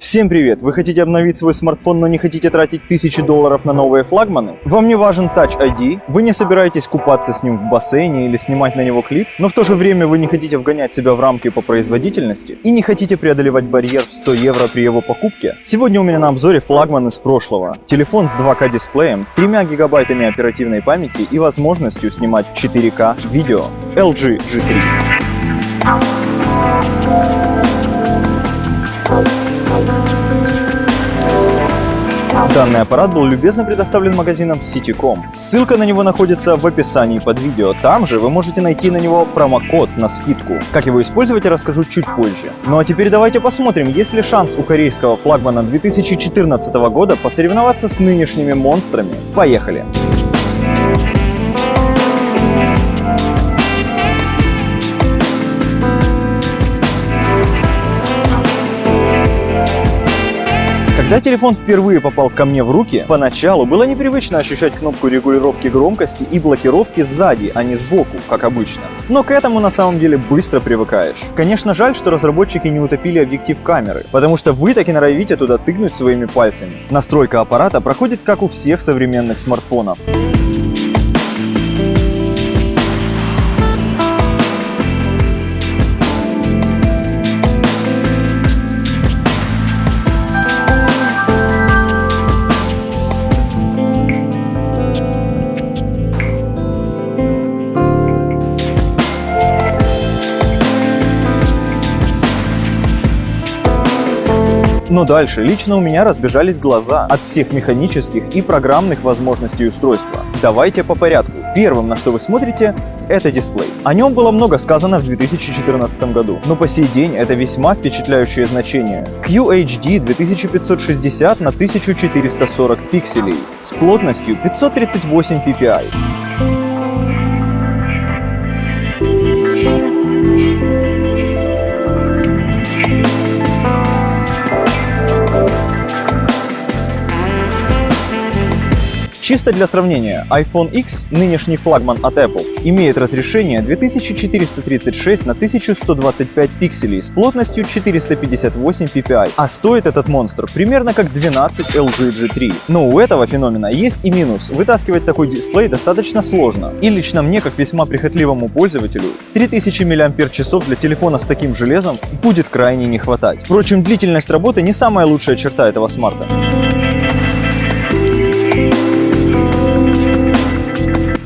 Всем привет! Вы хотите обновить свой смартфон, но не хотите тратить тысячи долларов на новые флагманы? Вам не важен Touch ID, вы не собираетесь купаться с ним в бассейне или снимать на него клип, но в то же время вы не хотите вгонять себя в рамки по производительности и не хотите преодолевать барьер в 100 евро при его покупке? Сегодня у меня на обзоре флагман из прошлого. Телефон с 2К дисплеем, 3 гигабайтами оперативной памяти и возможностью снимать 4К видео. LG G3. Данный аппарат был любезно предоставлен магазином Citycom. Ссылка на него находится в описании под видео. Там же вы можете найти на него промокод на скидку. Как его использовать, я расскажу чуть позже. Ну а теперь давайте посмотрим, есть ли шанс у корейского флагмана 2014 года посоревноваться с нынешними монстрами. Поехали! Когда телефон впервые попал ко мне в руки, поначалу было непривычно ощущать кнопку регулировки громкости и блокировки сзади, а не сбоку, как обычно. Но к этому на самом деле быстро привыкаешь. Конечно, жаль, что разработчики не утопили объектив камеры, потому что вы так и норовите туда тыкнуть своими пальцами. Настройка аппарата проходит как у всех современных смартфонов. Но дальше лично у меня разбежались глаза от всех механических и программных возможностей устройства. Давайте по порядку. Первым, на что вы смотрите, это дисплей. О нем было много сказано в 2014 году, но по сей день это весьма впечатляющее значение. QHD 2560 на 1440 пикселей с плотностью 538 ppi. Чисто для сравнения, iPhone X, нынешний флагман от Apple, имеет разрешение 2436 на 1125 пикселей с плотностью 458 ppi, а стоит этот монстр примерно как 12 LG G3. Но у этого феномена есть и минус. Вытаскивать такой дисплей достаточно сложно. И лично мне, как весьма прихотливому пользователю, 3000 мАч для телефона с таким железом будет крайне не хватать. Впрочем, длительность работы не самая лучшая черта этого смарта.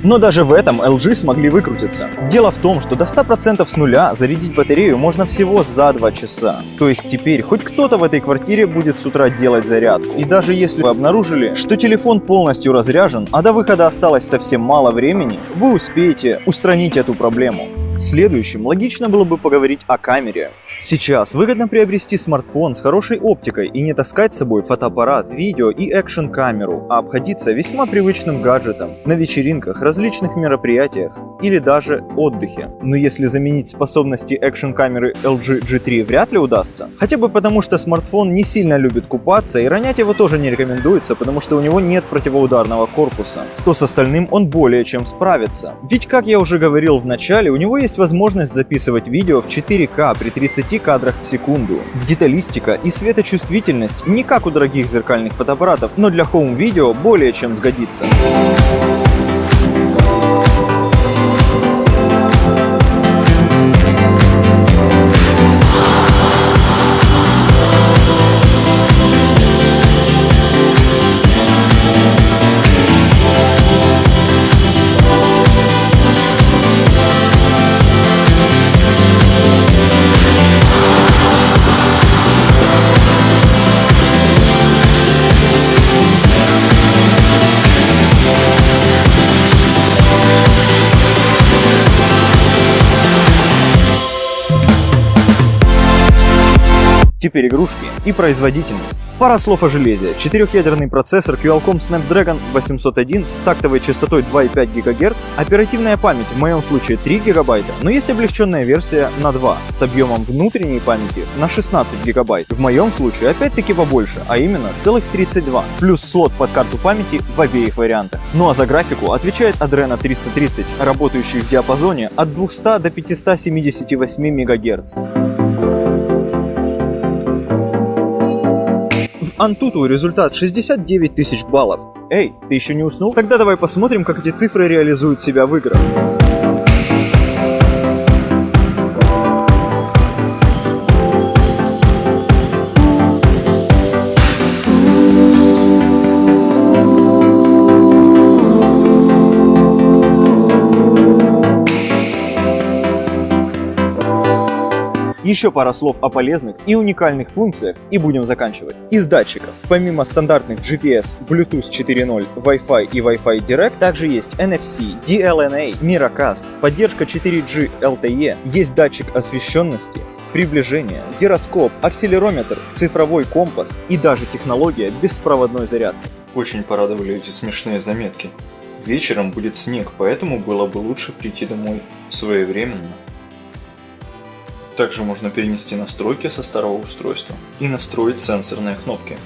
Но даже в этом LG смогли выкрутиться. Дело в том, что до 100% с нуля зарядить батарею можно всего за 2 часа. То есть теперь хоть кто-то в этой квартире будет с утра делать зарядку. И даже если вы обнаружили, что телефон полностью разряжен, а до выхода осталось совсем мало времени, вы успеете устранить эту проблему. Следующим логично было бы поговорить о камере. Сейчас выгодно приобрести смартфон с хорошей оптикой и не таскать с собой фотоаппарат, видео и экшн-камеру, а обходиться весьма привычным гаджетом на вечеринках, различных мероприятиях или даже отдыхе. Но если заменить способности экшн-камеры LG G3 вряд ли удастся, хотя бы потому, что смартфон не сильно любит купаться и ронять его тоже не рекомендуется, потому что у него нет противоударного корпуса, то с остальным он более чем справится. Ведь, как я уже говорил в начале, у него есть возможность записывать видео в 4К при 30 кадрах в секунду. Деталистика и светочувствительность не как у дорогих зеркальных фотоаппаратов, но для хоум-видео более чем сгодится. Теперь игрушки и производительность. Пара слов о железе. 4-ядерный процессор Qualcomm Snapdragon 801 с тактовой частотой 2,5 ГГц, оперативная память в моем случае 3 ГБ, но есть облегченная версия на 2 с объемом внутренней памяти на 16 ГБ. В моем случае опять-таки побольше, а именно целых 32, плюс слот под карту памяти в обеих вариантах. Ну а за графику отвечает Adreno 330, работающий в диапазоне от 200 до 578 МГц. Antutu результат 69 тысяч баллов. Эй, ты еще не уснул? Тогда давай посмотрим, как эти цифры реализуют себя в играх. Еще пара слов о полезных и уникальных функциях и будем заканчивать. Из датчиков, помимо стандартных GPS, Bluetooth 4.0, Wi-Fi и Wi-Fi Direct, также есть NFC, DLNA, Miracast, поддержка 4G LTE, есть датчик освещенности, приближения, гироскоп, акселерометр, цифровой компас и даже технология беспроводной зарядки. Очень порадовали эти смешные заметки. Вечером будет снег, поэтому было бы лучше прийти домой своевременно. Также можно перенести настройки со старого устройства и настроить сенсорные кнопки.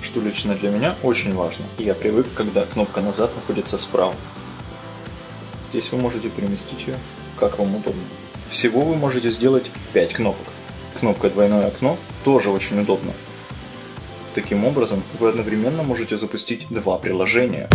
Что лично для меня очень важно. Я привык, когда кнопка назад находится справа. Здесь вы можете переместить ее, как вам удобно. Всего вы можете сделать 5 кнопок. Кнопка «Двойное окно» тоже очень удобно. Таким образом, вы одновременно можете запустить 2 приложения.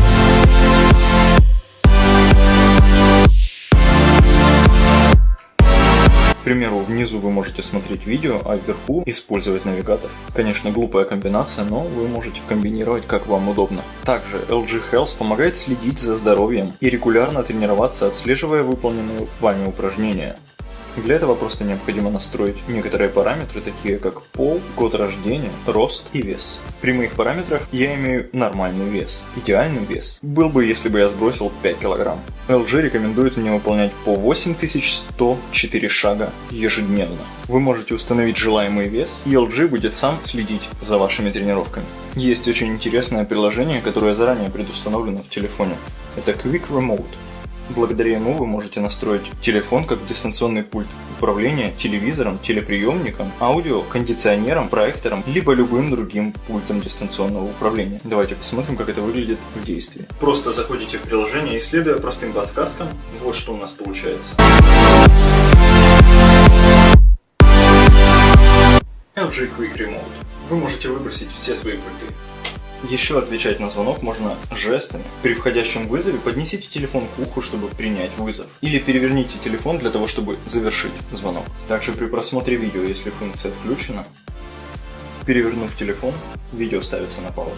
К примеру, внизу вы можете смотреть видео, а вверху использовать навигатор. Конечно, глупая комбинация, но вы можете комбинировать как вам удобно. Также LG Health помогает следить за здоровьем и регулярно тренироваться, отслеживая выполненные вами упражнения. Для этого просто необходимо настроить некоторые параметры, такие как пол, год рождения, рост и вес. При моих параметрах я имею нормальный вес. Идеальный вес был бы, если бы я сбросил 5 кг. LG рекомендует мне выполнять по 8104 шага ежедневно. Вы можете установить желаемый вес, и LG будет сам следить за вашими тренировками. Есть очень интересное приложение, которое заранее предустановлено в телефоне. Это Quick Remote. Благодаря ему вы можете настроить телефон как дистанционный пульт управления телевизором, телеприемником, аудио, кондиционером, проектором, либо любым другим пультом дистанционного управления. Давайте посмотрим, как это выглядит в действии. Просто заходите в приложение и, следуя простым подсказкам, вот что у нас получается. LG Quick Remote. Вы можете выбросить все свои пульты. Еще отвечать на звонок можно жестами. При входящем вызове поднесите телефон к уху, чтобы принять вызов. Или переверните телефон для того, чтобы завершить звонок. Также при просмотре видео, если функция включена, перевернув телефон, видео ставится на паузу.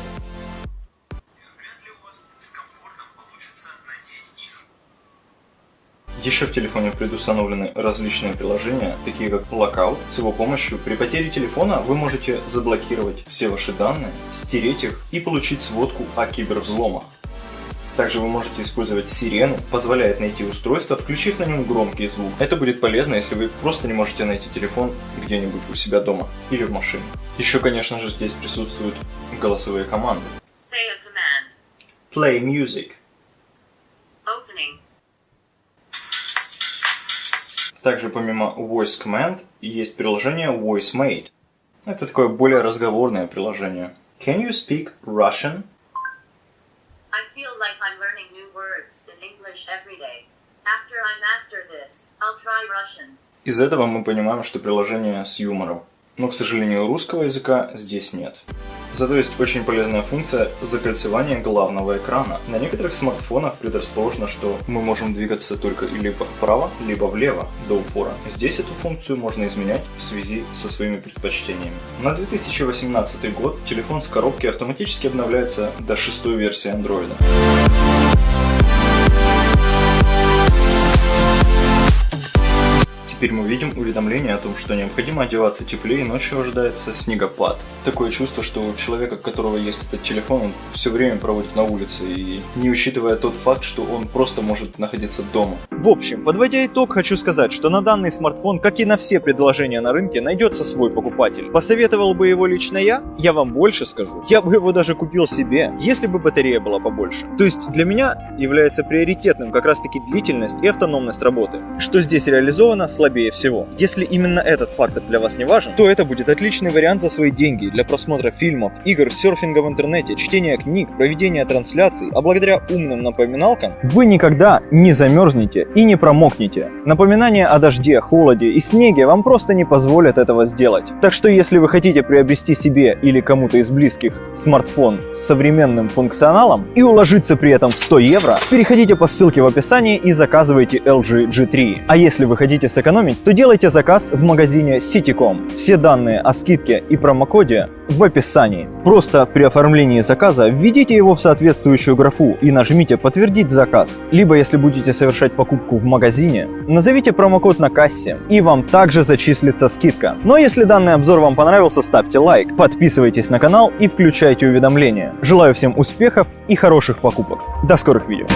Еще в телефоне предустановлены различные приложения, такие как Lockout. С его помощью при потере телефона вы можете заблокировать все ваши данные, стереть их и получить сводку о кибервзломах. Также вы можете использовать сирену, позволяет найти устройство, включив на нем громкий звук. Это будет полезно, если вы просто не можете найти телефон где-нибудь у себя дома или в машине. Еще, конечно же, здесь присутствуют голосовые команды. Say a command. Play music. Opening. Также помимо Voice Command есть приложение VoiceMate. Это такое более разговорное приложение. Can you speak Russian? I feel like I'm learning new words in English every day. After I master this, I'll try Russian. Из этого мы понимаем, что приложение с юмором. Но, к сожалению, русского языка здесь нет. Зато есть очень полезная функция закольцевания главного экрана. На некоторых смартфонах предрасположено, что мы можем двигаться только либо вправо, либо влево до упора. Здесь эту функцию можно изменять в связи со своими предпочтениями. На 2018 год телефон с коробки автоматически обновляется до 6-й версии Android. Теперь мы видим уведомление о том, что необходимо одеваться теплее, ночью ожидается снегопад. Такое чувство, что у человека, у которого есть этот телефон, он все время проводит на улице, и не учитывая тот факт, что он просто может находиться дома. В общем, подводя итог, хочу сказать, что на данный смартфон, как и на все предложения на рынке, найдется свой покупатель. Посоветовал бы его лично я вам больше скажу. Я бы его даже купил себе, если бы батарея была побольше. То есть для меня является приоритетным как раз таки длительность и автономность работы. Что здесь реализовано с слабее всего. Если именно этот фактор для вас не важен, то это будет отличный вариант за свои деньги для просмотра фильмов, игр, серфинга в интернете, чтения книг, проведения трансляций, а благодаря умным напоминалкам вы никогда не замерзнете и не промокнете. Напоминания о дожде, холоде и снеге вам просто не позволят этого сделать. Так что если вы хотите приобрести себе или кому-то из близких смартфон с современным функционалом и уложиться при этом в 100 евро, переходите по ссылке в описании и заказывайте LG G3. А если вы хотите сэкономить, то делайте заказ в магазине Citycom. Все данные о скидке и промокоде в описании. Просто при оформлении заказа введите его в соответствующую графу и нажмите «Подтвердить заказ». Либо, если будете совершать покупку в магазине, назовите промокод на кассе, и вам также зачислится скидка. Но если данный обзор вам понравился, ставьте лайк, подписывайтесь на канал и включайте уведомления. Желаю всем успехов и хороших покупок. До скорых видео.